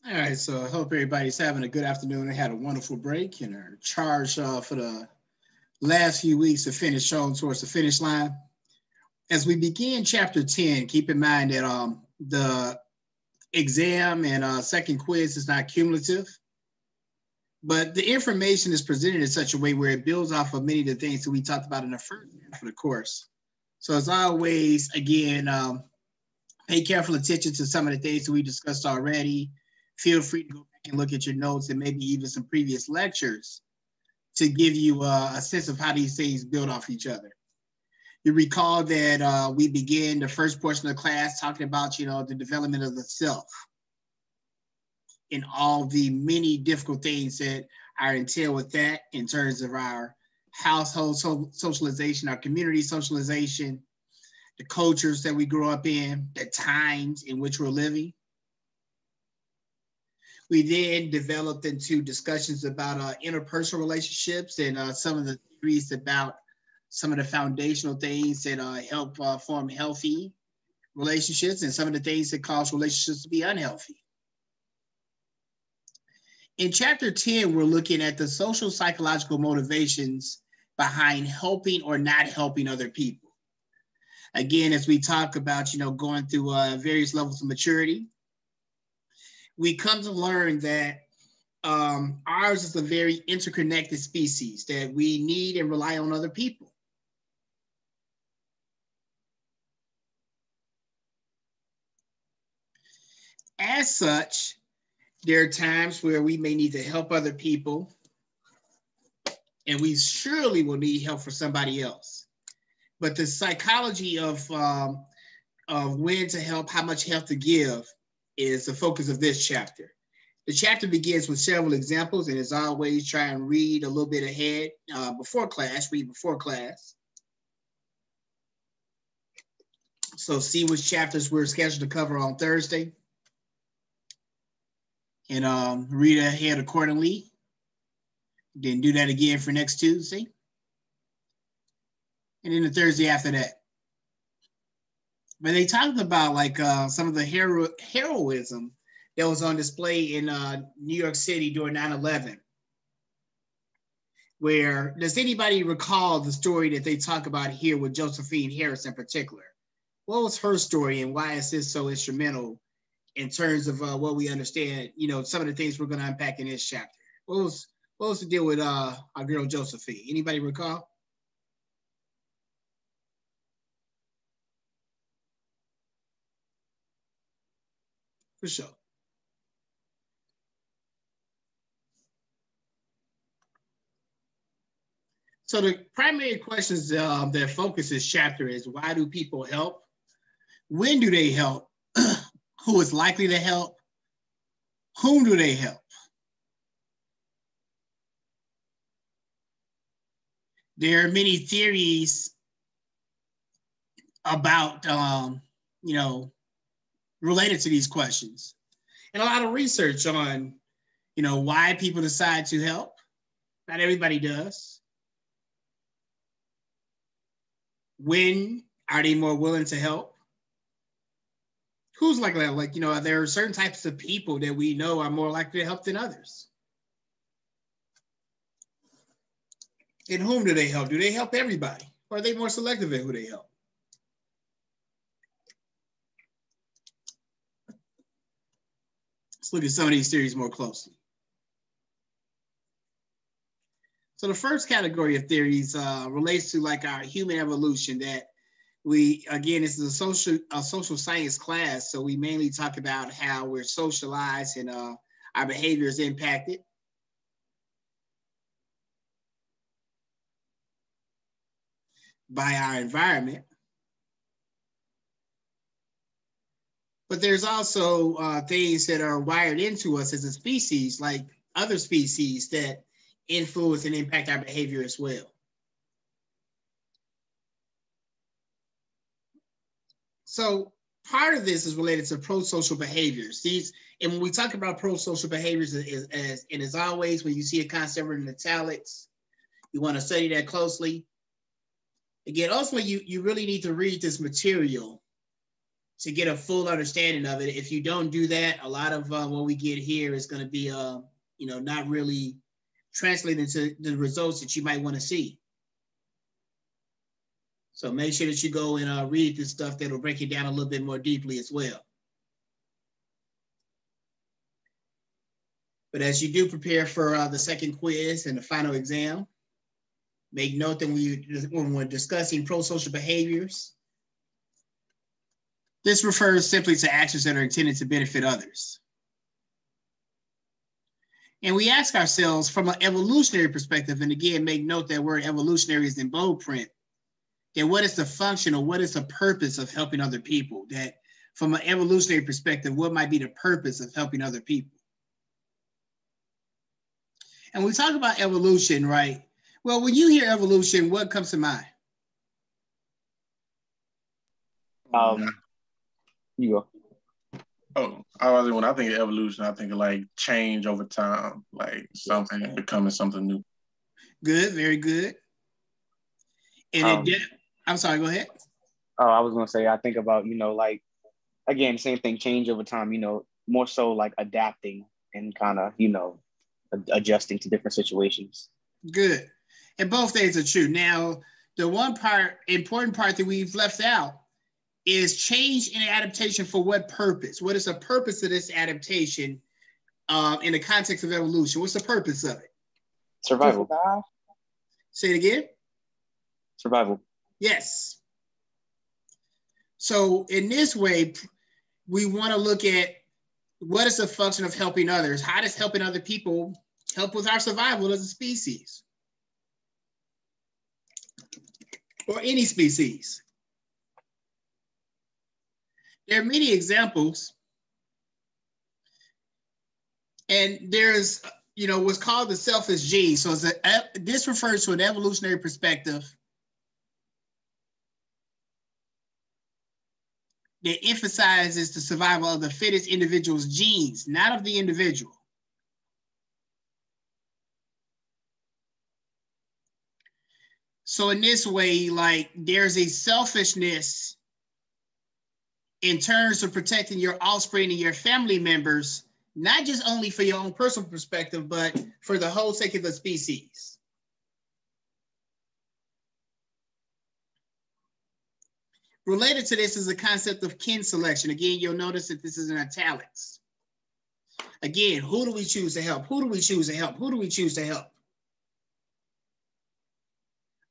All right, so I hope everybody's having a good afternoon. They had a wonderful break and are charged for the last few weeks to finish on towards the finish line. As we begin chapter 10, keep in mind that the exam and second quiz is not cumulative, but the information is presented in such a way where it builds off of many of the things that we talked about in the first half of the course. So, as always, again, pay careful attention to some of the things that we discussed already. Feel free to go back and look at your notes and maybe even some previous lectures to give you a sense of how these things build off each other. You recall that we began the first portion of the class talking about, the development of the self and all the many difficult things that are entailed with that in terms of our household socialization, our community socialization, the cultures that we grow up in, the times in which we're living. We then developed into discussions about interpersonal relationships and some of the theories about some of the foundational things that help form healthy relationships and some of the things that cause relationships to be unhealthy. In chapter 10, we're looking at the social psychological motivations behind helping or not helping other people. Again, as we talk about, going through various levels of maturity, we come to learn that ours is a very interconnected species, that we need and rely on other people. As such, there are times where we may need to help other people, and we surely will need help for somebody else. But the psychology of when to help, how much help to give, is the focus of this chapter. The chapter begins with several examples, and as always, try and read a little bit ahead before class, read before class. So see which chapters we're scheduled to cover on Thursday, and read ahead accordingly. Then do that again for next Tuesday, and then the Thursday after that. But they talked about like some of the heroism that was on display in New York City during 9/11. Where does anybody recall the story that they talk about here with Josephine Harris in particular? What was her story, and why is this so instrumental in terms of what we understand? Some of the things we're going to unpack in this chapter. What was the deal with our girl Josephine? Anybody recall? For sure. So the primary questions that focus this chapter is: why do people help? When do they help? Who is likely to help? Whom do they help? There are many theories about, related to these questions, and a lot of research on, why people decide to help. Not everybody does. When are they more willing to help? Who's likely? There are certain types of people that we know are more likely to help than others. And whom do they help? Do they help everybody? Or are they more selective in who they help? Let's look at some of these theories more closely. So the first category of theories relates to like our human evolution. That we, again, this is a social science class, so we mainly talk about how we're socialized and our behavior is impacted. By our environment. But there's also things that are wired into us as a species, like other species that influence and impact our behavior as well. So part of this is related to pro-social behaviors. And when we talk about pro-social behaviors, and as always, when you see a concept written in italics, you want to study that closely. Again, ultimately, you really need to read this material to get a full understanding of it. If you don't do that, a lot of what we get here is going to be, not really translating to the results that you might want to see. So make sure that you go and read this stuff that'll break it down a little bit more deeply as well. But as you do prepare for the second quiz and the final exam, make note that when we're discussing pro-social behaviors, this refers simply to actions that are intended to benefit others. And we ask ourselves from an evolutionary perspective, and again, make note that word evolutionary is in bold print, that what is the function or what is the purpose of helping other people? That from an evolutionary perspective, what might be the purpose of helping other people? And we talk about evolution, right? Well, when you hear evolution, what comes to mind? You go. Oh, when I think of evolution, I think of like change over time, like something becoming something new. Good, very good. And I'm sorry, go ahead. Oh, I was gonna say, I think about, like, again, same thing, change over time, more so like adapting and kind of, adjusting to different situations. Good. And both things are true. Now, the one important part that we've left out is change and adaptation for what purpose? What is the purpose of this adaptation in the context of evolution? What's the purpose of it? Survival. Say it again. Survival. Yes. So in this way, we want to look at what is the function of helping others? How does helping other people help with our survival as a species? Or any species. There are many examples. And there's, what's called the selfish gene. So this refers to an evolutionary perspective that emphasizes the survival of the fittest individual's genes, not of the individual. So in this way, like, there's a selfishness in terms of protecting your offspring and your family members, not just only for your own personal perspective, but for the whole sake of the species. Related to this is the concept of kin selection. Again, you'll notice that this is in italics. Again, who do we choose to help? Who do we choose to help? Who do we choose to help?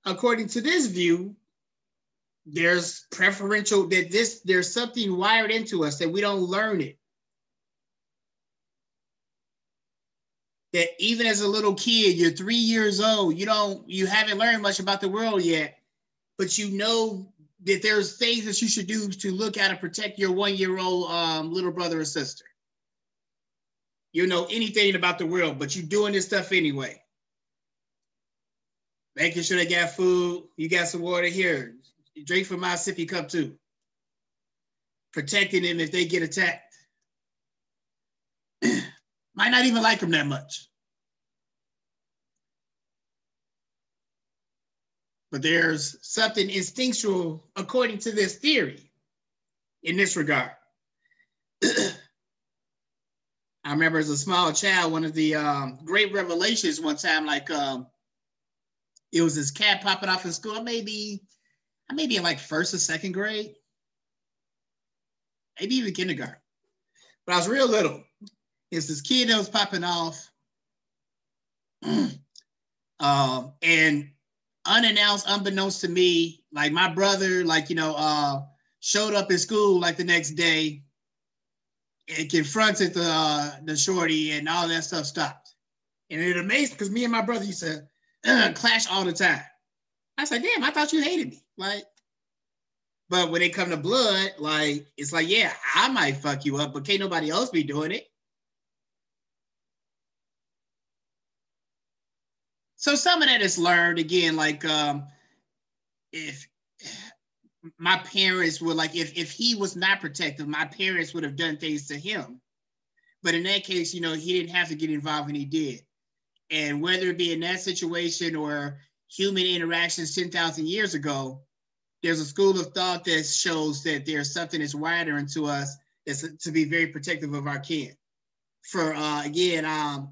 According to this view, there's there's something wired into us that we don't learn it. That even as a little kid, you're 3 years old, you haven't learned much about the world yet, but you know that there's things that you should do to look at and protect your 1-year-old little brother or sister. You know anything about the world, but you're doing this stuff anyway. Making sure they got food, you got some water here. You drink from my sippy cup too. Protecting them if they get attacked. Might not even like them that much. But there's something instinctual, according to this theory, in this regard. I remember as a small child, one of the great revelations one time, like it was this cat popping off in school. I may be in like first or second grade, maybe even kindergarten. But I was real little. It's this kid that was popping off. And unannounced, unbeknownst to me, like my brother, showed up in school like the next day and confronted the shorty, and all that stuff stopped. And it amazed because me and my brother used to clash all the time. I said, damn, I thought you hated me. But when it come to blood, it's like, yeah, I might fuck you up, but can't nobody else be doing it. So some of that is learned. Again, if my parents were if he was not protective, my parents would have done things to him. But in that case, he didn't have to get involved, and he did. And whether it be in that situation or human interactions 10,000 years ago, There's a school of thought that shows that there's something that's wired into us that's to be very protective of our kin. For again,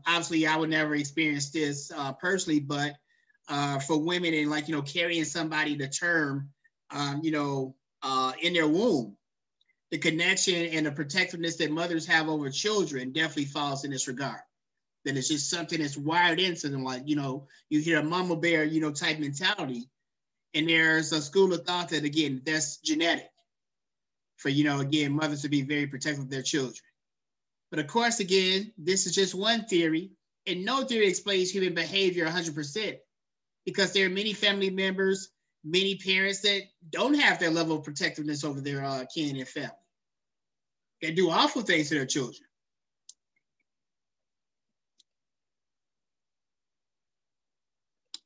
obviously I would never experience this personally, but for women and like, carrying somebody to term, in their womb, the connection and the protectiveness that mothers have over children definitely falls in this regard. That it's just something that's wired into them. Like, you hear a mama bear, type mentality. And there's a school of thought that, again, that's genetic for, again, mothers to be very protective of their children. But of course, again, this is just one theory, and no theory explains human behavior 100%, because there are many family members, many parents that don't have that level of protectiveness over their kin and family. They do awful things to their children.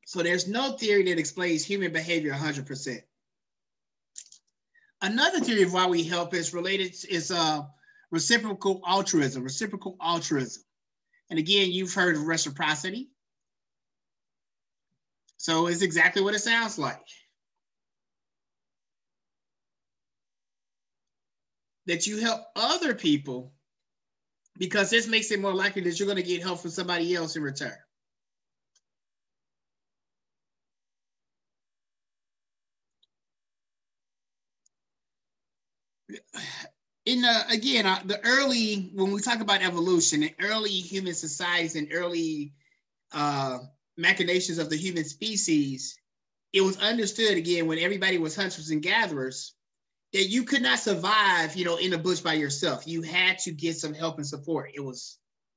So there's no theory that explains human behavior 100%. Another theory of why we help is reciprocal altruism. Reciprocal altruism. And again, you've heard of reciprocity. So it's exactly what it sounds like. That you help other people because this makes it more likely that you're going to get help from somebody else in return. When we talk about evolution, in early human societies and early machinations of the human species, it was understood, again, when everybody was hunters and gatherers, that you could not survive, in the bush by yourself. You had to get some help and support.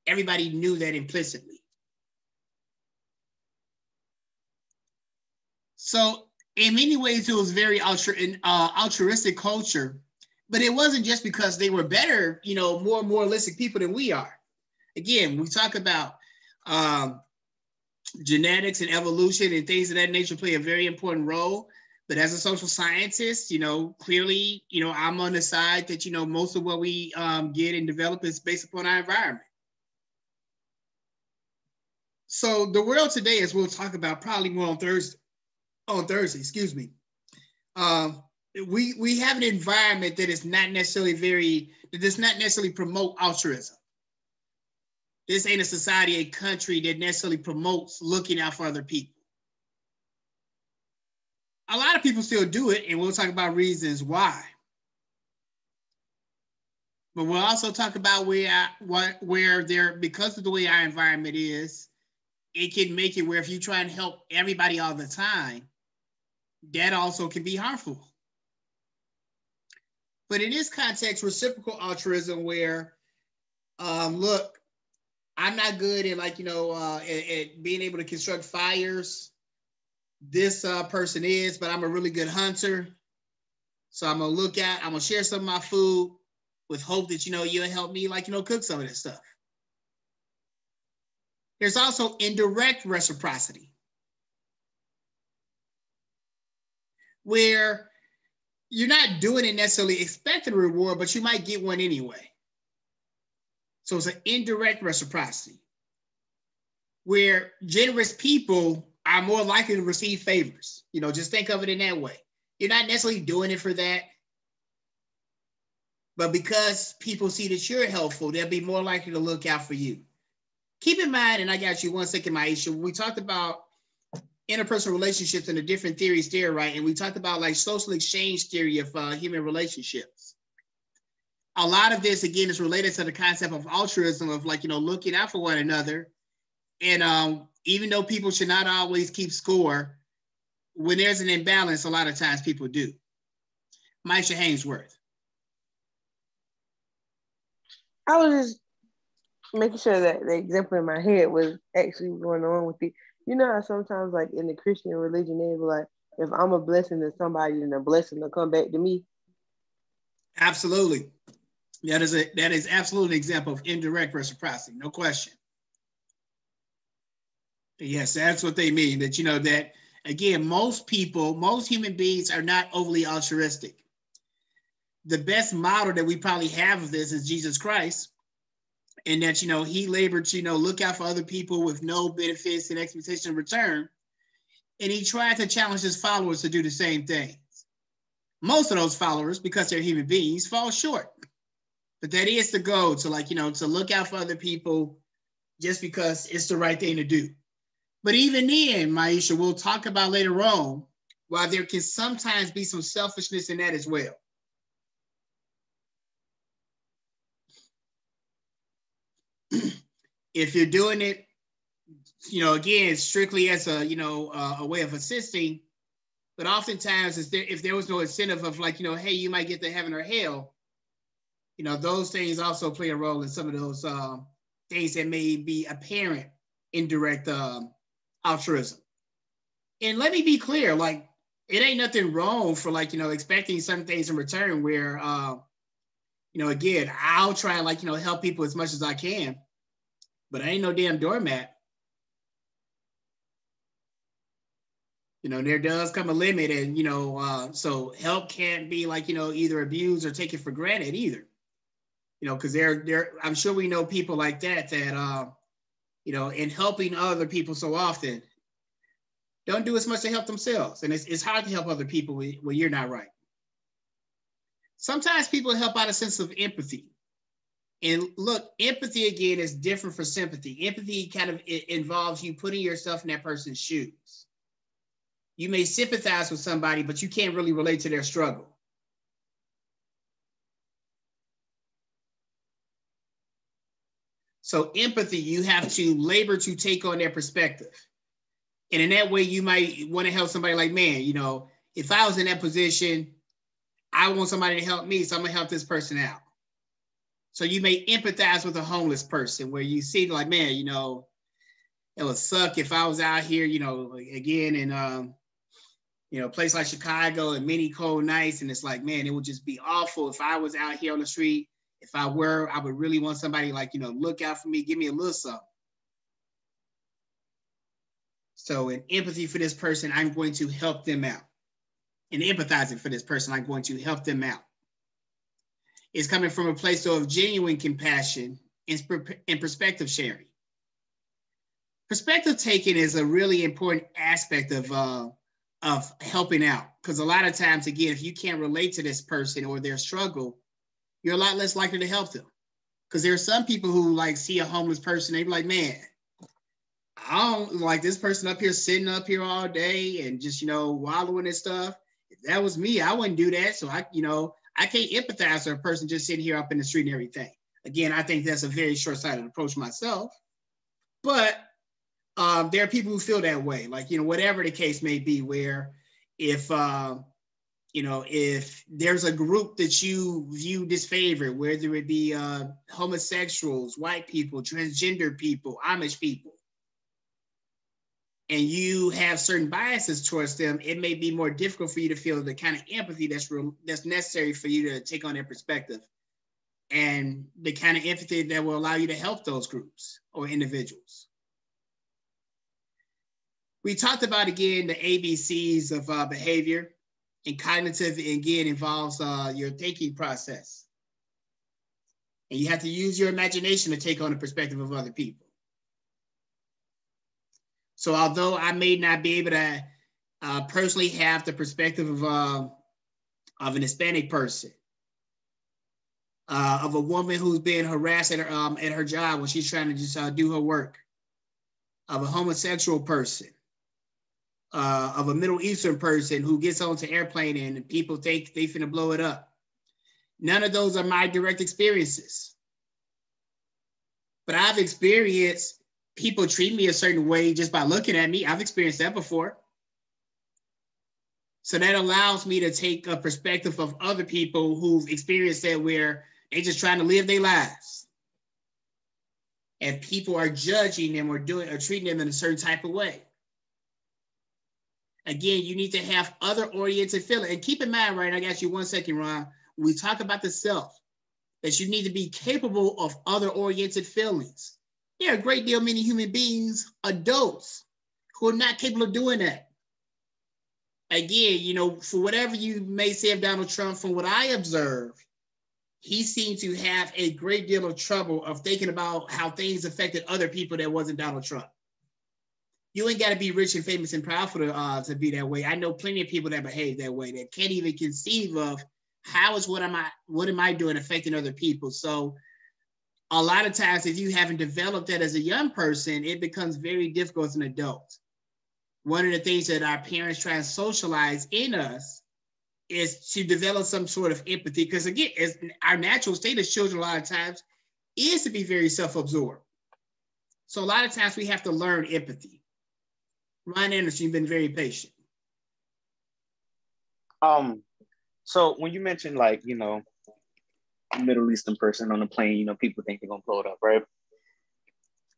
Everybody knew that implicitly. So in many ways, it was very altruistic culture. But it wasn't just because they were better, more moralistic people than we are. Again, we talk about genetics and evolution and things of that nature play a very important role. But as a social scientist, clearly, I'm on the side that, most of what we get and develop is based upon our environment. So the world today, as we'll talk about probably more on Thursday, we have an environment that is not necessarily does not necessarily promote altruism. This ain't a society, a country that necessarily promotes looking out for other people. A lot of people still do it, and we'll talk about reasons why. But we'll also talk about where there, because of the way our environment is, it can make it where if you try and help everybody all the time, that also can be harmful. But in this context, reciprocal altruism, where, look, I'm not good at at being able to construct fires. This person is, but I'm a really good hunter. So I'm gonna share some of my food with hope that, you'll help me, cook some of this stuff. There's also indirect reciprocity, where you're not doing it necessarily expecting a reward, but you might get one anyway. So it's an indirect reciprocity, where generous people are more likely to receive favors. Just think of it in that way. You're not necessarily doing it for that, but because people see that you're helpful, they'll be more likely to look out for you. Keep in mind, and I got you 1 second, Maisha, we talked about interpersonal relationships and the different theories there, right? And we talked about social exchange theory of human relationships. A lot of this, again, is related to the concept of altruism, of looking out for one another. And even though people should not always keep score, when there's an imbalance, a lot of times people do. Maisha Hainsworth. I was just making sure that the example in my head was actually going on with it. You know how sometimes, in the Christian religion, they be like, if I'm a blessing to somebody, then the blessing will come back to me. Absolutely. That is absolutely an example of indirect reciprocity, no question. Yes, that's what they mean. That, that, again, most human beings are not overly altruistic. The best model that we probably have of this is Jesus Christ. And that, he labored to, look out for other people with no benefits and expectation of return. And he tried to challenge his followers to do the same things. most of those followers, because they're human beings, fall short. But that is the goal, to like, to look out for other people just because it's the right thing to do. But even then, Maisha, we'll talk about later on, while there can sometimes be some selfishness in that as well. If you're doing it, again, strictly as a, a way of assisting, but oftentimes if there was no incentive of like, hey, you might get to heaven or hell, those things also play a role in some of those things that may be apparent indirect altruism. And let me be clear, like, it ain't nothing wrong for like, expecting certain things in return where, again, I'll try and like, help people as much as I can, but I ain't no damn doormat. There does come a limit, and, so help can't be like, either abused or taken for granted either. Because I'm sure we know people like that, in helping other people so often, don't do as much to help themselves. And it's hard to help other people when you're not right. Sometimes people help out a sense of empathy. And look, empathy, again, is different from sympathy. Empathy kind of involves you putting yourself in that person's shoes. You may sympathize with somebody, but you can't really relate to their struggle. So empathy, you have to labor to take on their perspective. And in that way, you might want to help somebody like, man, if I was in that position, I want somebody to help me, so I'm going to help this person out. So you may empathize with a homeless person where you see like, man, it would suck if I was out here, again, in, a place like Chicago and many cold nights. And it's like, man, it would just be awful if I was out here on the street. If I were, I would really want somebody like, look out for me, give me a little something. So in empathy for this person, I'm going to help them out. In empathizing for this person, I'm going to help them out. It's coming from a place of genuine compassion and perspective sharing. Perspective taking is a really important aspect of helping out. Because a lot of times, again, if you can't relate to this person or their struggle, you're a lot less likely to help them. Because there are some people who like see a homeless person, they be like, man, I don't like this person up here sitting up here all day and just, wallowing and stuff. If that was me, I wouldn't do that. So I can't empathize with a person just sitting here up in the street and everything. Again, I think that's a very short-sighted approach myself. But there are people who feel that way, like, whatever the case may be, where if there's a group that you view disfavor, whether it be homosexuals, white people, transgender people, Amish people, and you have certain biases towards them, it may be more difficult for you to feel the kind of empathy that's necessary for you to take on their perspective, and the kind of empathy that will allow you to help those groups or individuals. We talked about, again, the ABCs of behavior, and cognitive, again, involves your thinking process. And you have to use your imagination to take on the perspective of other people. So although I may not be able to personally have the perspective of an Hispanic person, of a woman who's being harassed at her job when she's trying to just do her work, of a homosexual person, of a Middle Eastern person who gets onto an airplane and people think they finna blow it up. None of those are my direct experiences. But I've experienced people treat me a certain way just by looking at me. I've experienced that before. So that allows me to take a perspective of other people who've experienced that, where they're just trying to live their lives. And people are judging them or treating them in a certain type of way. Again, you need to have other-oriented feeling. And keep in mind, right, I got you 1 second, Ron, when we talk about the self, that you need to be capable of other-oriented feelings. There are a great deal many human beings, adults, who are not capable of doing that. Again, for whatever you may say of Donald Trump, from what I observe, he seemed to have a great deal of trouble of thinking about how things affected other people that wasn't Donald Trump. you ain't got to be rich and famous and powerful to be that way. I know plenty of people that behave that way that can't even conceive of how is what am I doing affecting other people. So a lot of times, if you haven't developed that as a young person, it becomes very difficult as an adult. One of the things that our parents try and socialize in us is to develop some sort of empathy. Because again, as our natural state as children, a lot of times, is to be very self-absorbed. So a lot of times we have to learn empathy. Ryan Anderson, you've been very patient. So when you mentioned like, you know, Middle Eastern person on the plane, you know, people think they're gonna blow it up, right?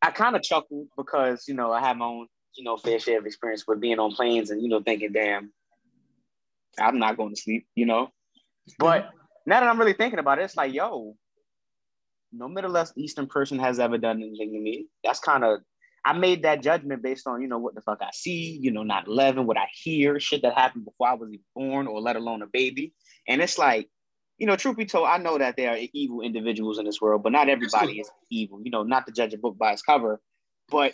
I kind of chuckled because, you know, I have my own, you know, fair share of experience with being on planes and, you know, thinking, damn, I'm not going to sleep, you know. But now that I'm really thinking about it, it's like, yo, no Middle Eastern person has ever done anything to me. That's kind of, I made that judgment based on, you know, what the fuck I see, you know, 9/11, what I hear, shit that happened before I was even born or let alone a baby. And it's like, you know, truth be told, I know that there are evil individuals in this world, but not everybody is evil, you know, not to judge a book by its cover. But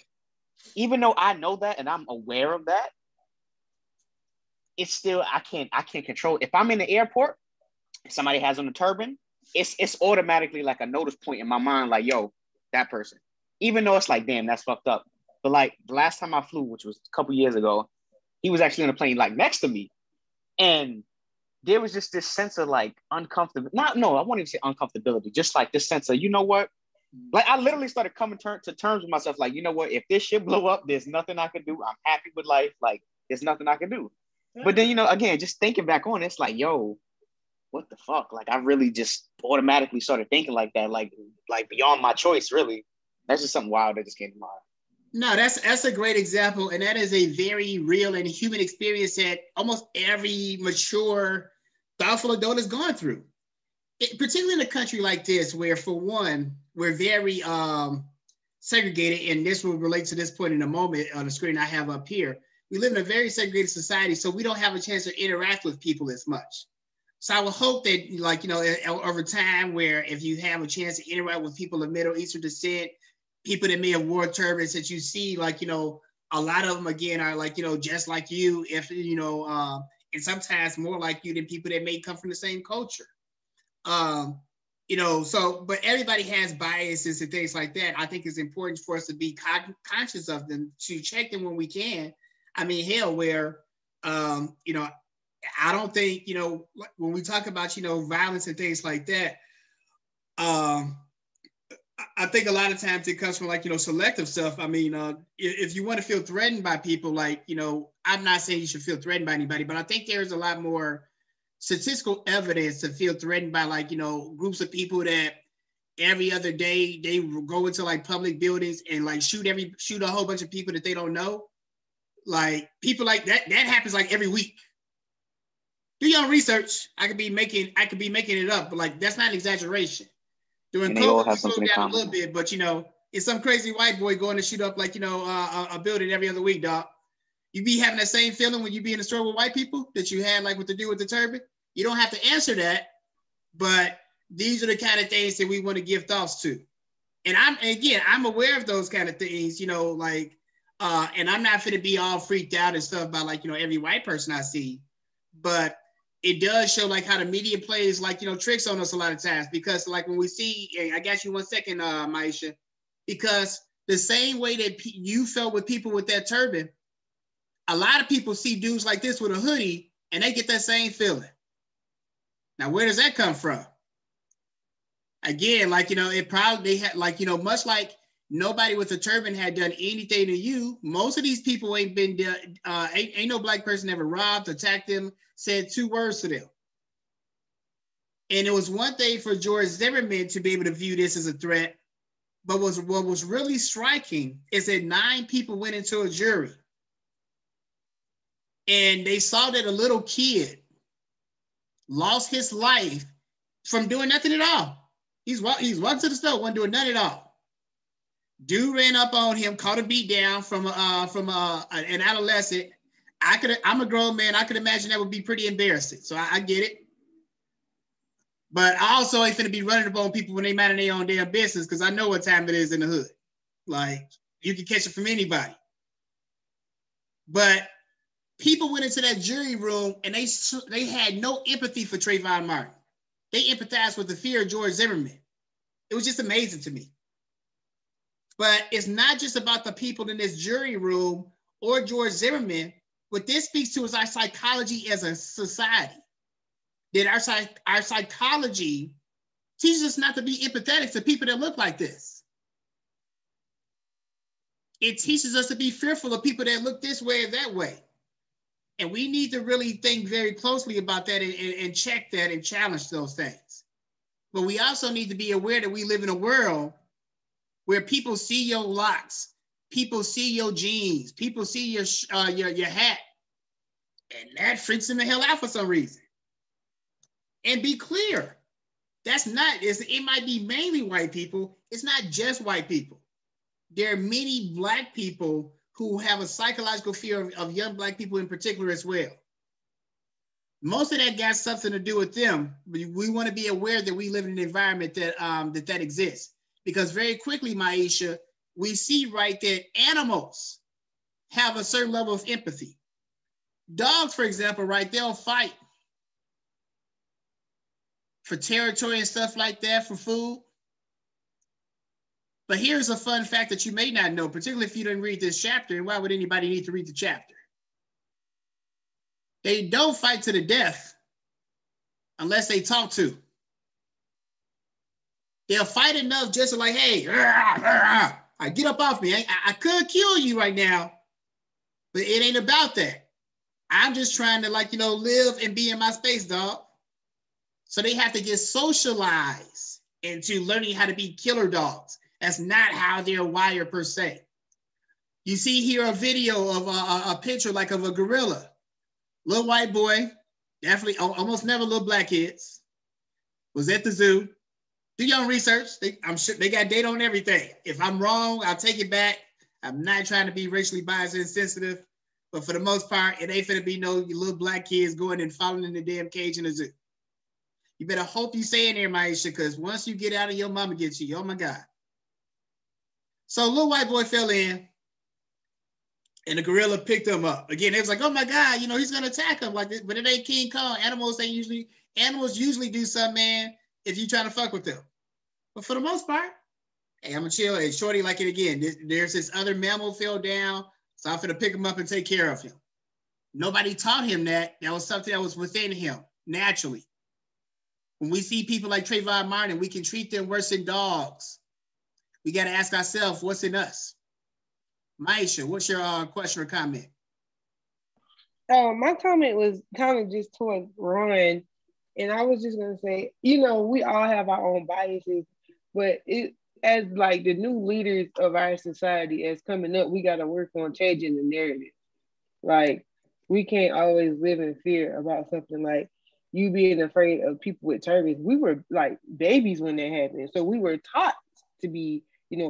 even though I know that and I'm aware of that, it's still, I can't control. If I'm in the airport, if somebody has on a turban, it's automatically like a notice point in my mind, like, yo, that person. Even though it's like, damn, that's fucked up. But like the last time I flew, which was a couple years ago, he was actually on a plane like next to me. And there was just this sense of like uncomfortable. I won't even say uncomfortability, just like this sense of, you know what? Like I literally started coming to terms with myself, like, you know what? If this shit blow up, there's nothing I can do. I'm happy with life. Like, there's nothing I can do. But then, you know, again, just thinking back on it, it's like, yo, what the fuck? Like, I really just automatically started thinking like that, like beyond my choice, really. That's just something wild that just came to mind. No, that's a great example. And that is a very real and human experience that almost every mature, thoughtful adult has gone through. Particularly in a country like this, where for one, we're very segregated, and this will relate to this point in a moment on the screen I have up here. We live in a very segregated society, so we don't have a chance to interact with people as much. So I would hope that, like, you know, over time, where if you have a chance to interact with people of Middle Eastern descent, people that may have worn turbans, that you see, like, you know, a lot of them, again, are like, you know, just like you, if, you know, and sometimes more like you than people that may come from the same culture. You know, so, but everybody has biases and things like that. I think it's important for us to be conscious of them, to check them when we can. I mean, hell, where, you know, I don't think, you know, when we talk about, you know, violence and things like that, I think a lot of times it comes from, like, you know, selective stuff. I mean, if you want to feel threatened by people, like, you know, I'm not saying you should feel threatened by anybody, but I think there's a lot more statistical evidence to feel threatened by, like, you know, groups of people that every other day they go into like public buildings and like shoot a whole bunch of people that they don't know. Like, people like that happens like every week. Do your own research. I could be making it up, but like, that's not an exaggeration. During COVID, we slowed down a little bit, but, you know, it's some crazy white boy going to shoot up, like, you know, a building every other week, dog. You be having that same feeling when you be in the store with white people that you had, like, with the dude with the turban? You don't have to answer that, but these are the kind of things that we want to give thoughts to. And I'm aware of those kind of things, you know, like, and I'm not going to be all freaked out and stuff by, like, you know, every white person I see, but it does show, like, how the media plays, like, you know, tricks on us a lot of times, because, like, when we see, I got you 1 second, Maisha, because the same way that you felt with people with that turban, a lot of people see dudes like this with a hoodie and they get that same feeling. Now, where does that come from? Again, like, you know, it probably had, like, you know, much like nobody with a turban had done anything to you. Most of these people ain't been, ain't no black person ever robbed, attacked them, said 2 words to them. And it was one thing for George Zimmerman to be able to view this as a threat, but what was really striking is that 9 people went into a jury and they saw that a little kid lost his life from doing nothing at all. He's walking to the store, wasn't doing nothing at all. Dude ran up on him, caught a beat down from an adolescent. I'm a grown man. I could imagine that would be pretty embarrassing. So I get it. But I also ain't finna be running up on people when they minding their own damn business, because I know what time it is in the hood. Like, you can catch it from anybody. But people went into that jury room and they had no empathy for Trayvon Martin. They empathized with the fear of George Zimmerman. It was just amazing to me. But it's not just about the people in this jury room or George Zimmerman. What this speaks to is our psychology as a society. That our psychology teaches us not to be empathetic to people that look like this. It teaches us to be fearful of people that look this way or that way. And we need to really think very closely about that and check that and challenge those things. But we also need to be aware that we live in a world where people see your locks, people see your jeans, people see your hat, and that freaks them the hell out for some reason. And be clear, it might be mainly white people. It's not just white people. There are many Black people who have a psychological fear of young Black people in particular as well. Most of that got something to do with them, but we want to be aware that we live in an environment that exists. Because very quickly, Maisha, we see, right, that animals have a certain level of empathy. Dogs, for example, right, they'll fight for territory and stuff like that, for food. But here's a fun fact that you may not know, particularly if you didn't read this chapter, and why would anybody need to read the chapter? They don't fight to the death unless they talk to. They'll fight enough just to like, hey, get up off me. I could kill you right now, but it ain't about that. I'm just trying to live and be in my space, dog. So they have to get socialized into learning how to be killer dogs. That's not how they're wired per se. You see here a video of a picture like of a gorilla. Little white boy, definitely almost never little Black kids, was at the zoo. Do your own research. I'm sure they got data on everything. If I'm wrong, I'll take it back. I'm not trying to be racially biased and insensitive, but for the most part, it ain't finna be no little Black kids going and falling in the damn cage in the zoo. You better hope you stay in there, Maisha, because once you get out of your mama gets you, oh my God. So little white boy fell in and the gorilla picked him up. Again, it was like, oh my God, he's gonna attack him like this, but it ain't King Kong. Animals usually do something, man, if you trying to fuck with them. But for the most part, hey, I'm gonna chill. Hey, shorty like it again. There's this other mammal fell down, so I'm gonna pick him up and take care of him. Nobody taught him that. That was something that was within him, naturally. When we see people like Trayvon Martin, we can treat them worse than dogs. We got to ask ourselves, what's in us? Maisha, what's your question or comment? My comment was kind of just towards Ron, and I was just gonna say, we all have our own biases, but as like the new leaders of our society as coming up, we got to work on changing the narrative. Like, we can't always live in fear about something like you being afraid of people with turbans. We were like babies when that happened, so we were taught to be,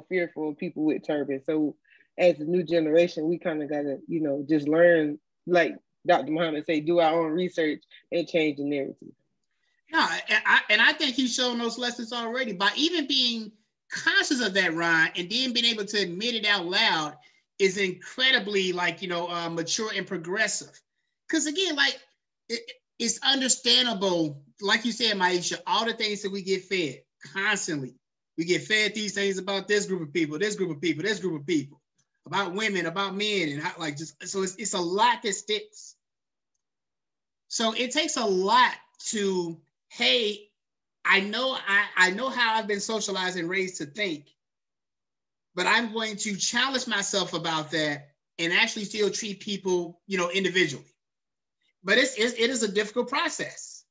fearful of people with turbans. So as a new generation, we kind of got to, just learn, like Dr. Muhammad say, do our own research and change the narrative. No, and I think he's shown those lessons already by even being conscious of that, Ron, and then being able to admit it out loud is incredibly mature and progressive. Because again, it's understandable, like you said, Maisha, all the things that we get fed constantly. We get fed these things about this group of people, this group of people, this group of people, about women, about men, and how, so it's a lot that sticks. So it takes a lot to, hey, I know how I've been socialized and raised to think, but I'm going to challenge myself about that and actually still treat people, individually. But it is a difficult process,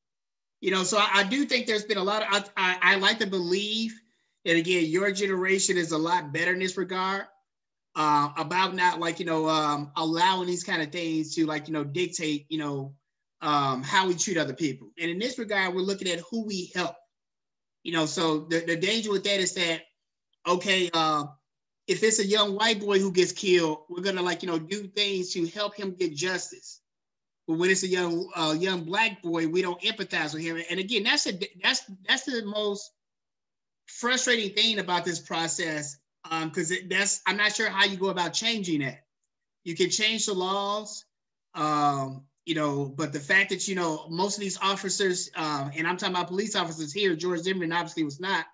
So I do think there's been a lot of. I like to believe that again, your generation is a lot better in this regard about not allowing these kind of things to dictate how we treat other people. And in this regard, we're looking at who we help. So the danger with that is that, okay, if it's a young white boy who gets killed, we're gonna do things to help him get justice. But when it's a young Black boy, we don't empathize with him. And again, that's the most frustrating thing about this process, because I'm not sure how you go about changing that. You can change the laws, you know, but the fact that, you know, most of these officers, and I'm talking about police officers here, George Zimmerman obviously was not,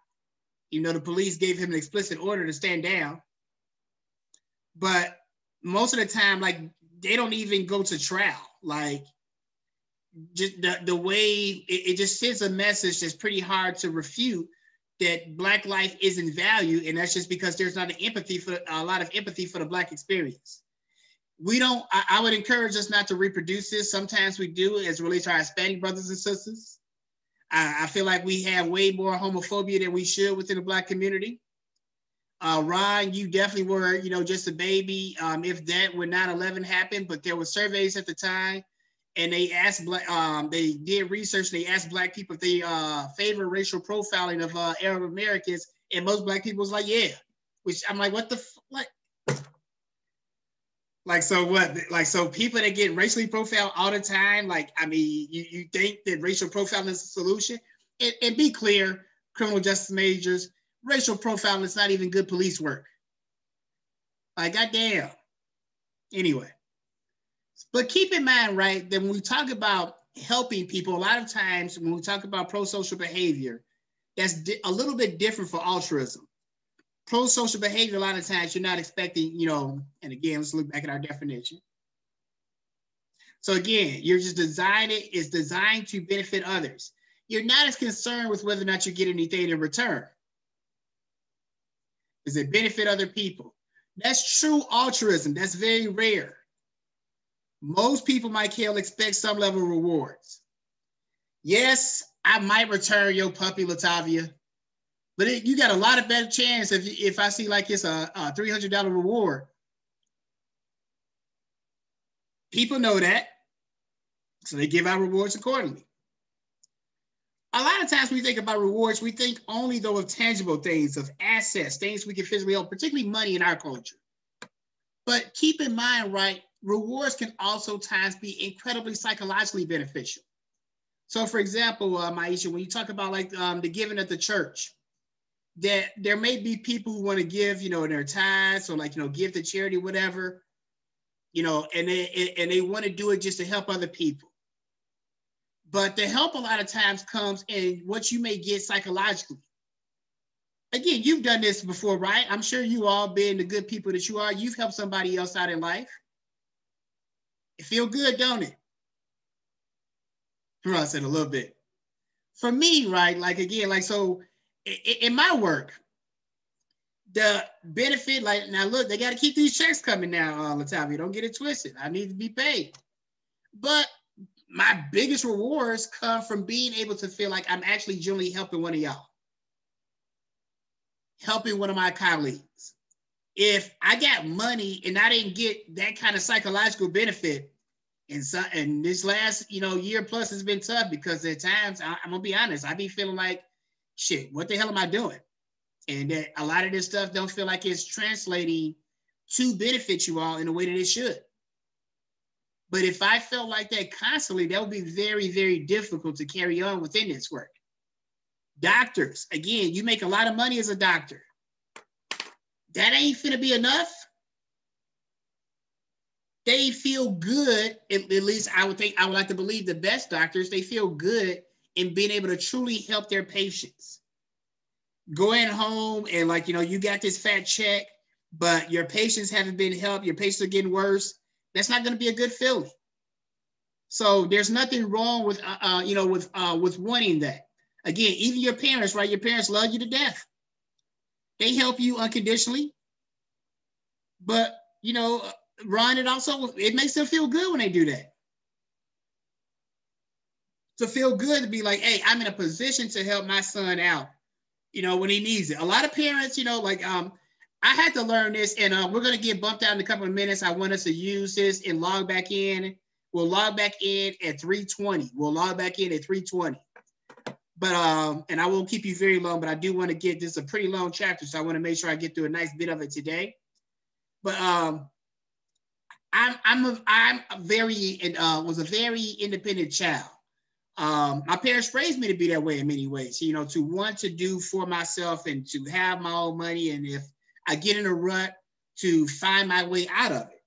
you know, the police gave him an explicit order to stand down. But most of the time, like, they don't even go to trial. Like, just the way it just sends a message that's pretty hard to refute, that Black life isn't valued, and that's just because there's not a lot of empathy for the Black experience. We don't. I would encourage us not to reproduce this. Sometimes we do, as it relates to our Hispanic brothers and sisters. I feel like we have way more homophobia than we should within the Black community. Ron, you definitely were, you know, just a baby. If that when 9/11 happened, but there were surveys at the time, and they asked they did research. They asked Black people if they favor racial profiling of Arab Americans, and most Black people was like, yeah. Which I'm like, what the like? Like, so what? Like, so people that get racially profiled all the time, like, I mean, you think that racial profiling is a solution? And be clear, criminal justice majors, racial profiling is not even good police work. Like, goddamn. Anyway. But keep in mind, right, that when we talk about helping people, a lot of times when we talk about pro-social behavior, that's a little bit different for altruism. Pro-social behavior, a lot of times you're not expecting, you know, and again, let's look back at our definition. So again, you're just it's designed to benefit others. You're not as concerned with whether or not you get anything in return. Does it benefit other people? That's true altruism. That's very rare. Most people, Michael, expect some level of rewards. Yes, I might return your puppy, Latavia, but you got a lot of better chance if I see like it's a $300 reward. People know that, so they give out rewards accordingly. A lot of times when we think about rewards, we think only though of tangible things, of assets, things we can physically hold, particularly money in our culture. But keep in mind, right, rewards can also times be incredibly psychologically beneficial. So for example, Maisha, when you talk about like the giving at the church, that there may be people who want to give, you know, their tithes or like, you know, give to charity, whatever, you know, and they want to do it just to help other people. But the help a lot of times comes in what you may get psychologically. Again, you've done this before, right? I'm sure you all being the good people that you are, you've helped somebody else out in life. It feel good, don't it? I said a little bit. For me, right, like again, like so in my work, the benefit, like now look, they got to keep these checks coming now all the time. You don't get it twisted. I need to be paid. But my biggest rewards come from being able to feel like I'm actually genuinely helping one of y'all. Helping one of my colleagues. If I got money and I didn't get that kind of psychological benefit, and this last, you know, year plus has been tough because at times, I'm gonna be honest, I be feeling like, shit, what the hell am I doing? And that a lot of this stuff don't feel like it's translating to benefit you all in a way that it should. But if I felt like that constantly, that would be very, very difficult to carry on within this work. Doctors, again, you make a lot of money as a doctor. That ain't finna be enough. They feel good, at least I would like to believe the best doctors, they feel good in being able to truly help their patients. Going home and like, you know, you got this fat check, but your patients haven't been helped, your patients are getting worse. That's not gonna be a good feeling. So there's nothing wrong with, you know, with wanting that. Again, even your parents, right? Your parents love you to death. They help you unconditionally, but you know, Ron, it makes them feel good when they do that. To feel good to be like, hey, I'm in a position to help my son out, you know, when he needs it. A lot of parents, you know, like I had to learn this, and we're gonna get bumped out in a couple of minutes. I want us to use this and log back in. We'll log back in at 3:20. We'll log back in at 3:20. But and I won't keep you very long, but I do want to get this a pretty long chapter, so I want to make sure I get through a nice bit of it today. But I'm very was a very independent child. My parents raised me to be that way in many ways, you know, to want to do for myself and to have my own money. And if I get in a rut, to find my way out of it.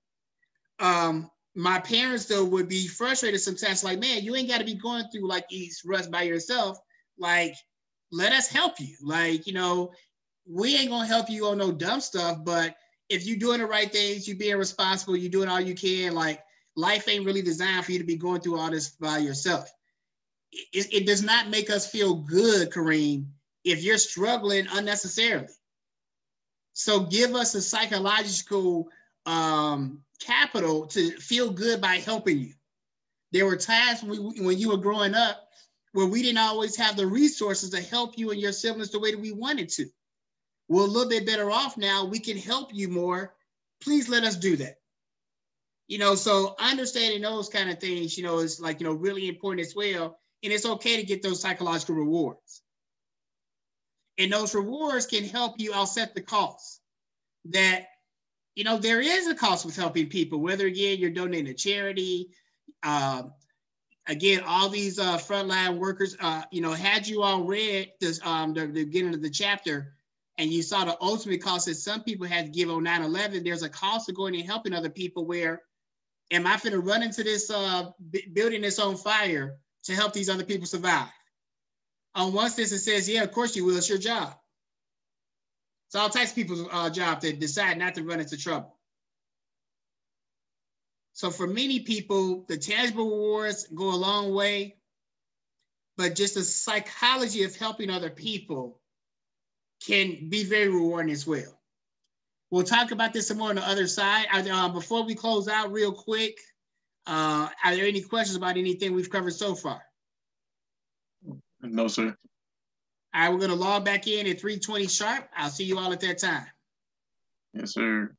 My parents though would be frustrated sometimes, like, man, you ain't got to be going through like these ruts by yourself. Like, let us help you. Like, you know, we ain't gonna help you on no dumb stuff, but if you're doing the right things, you're being responsible, you're doing all you can, like, life ain't really designed for you to be going through all this by yourself. It does not make us feel good, Kareem, if you're struggling unnecessarily. So give us a psychological capital to feel good by helping you. There were times when you were growing up where we didn't always have the resources to help you and your siblings the way that we wanted to. We're a little bit better off now. We can help you more. Please let us do that. You know, so understanding those kind of things, you know, is like, you know, really important as well. And it's okay to get those psychological rewards. And those rewards can help you offset the cost. That, you know, there is a cost with helping people, whether, again, you're donating to charity. Again, all these frontline workers, you know, had you all read this, the beginning of the chapter, and you saw the ultimate cost that some people had to give on 9/11, there's a cost of going and helping other people where, am I finna run into this building that's on fire to help these other people survive? On one sense, it says, yeah, of course you will, it's your job. It's all types of people's job to decide not to run into trouble. So for many people, the tangible rewards go a long way, but just the psychology of helping other people can be very rewarding as well. We'll talk about this some more on the other side. Before we close out real quick, are there any questions about anything we've covered so far? No, sir. All right, we're going to log back in at 3:20 sharp. I'll see you all at that time. Yes, sir.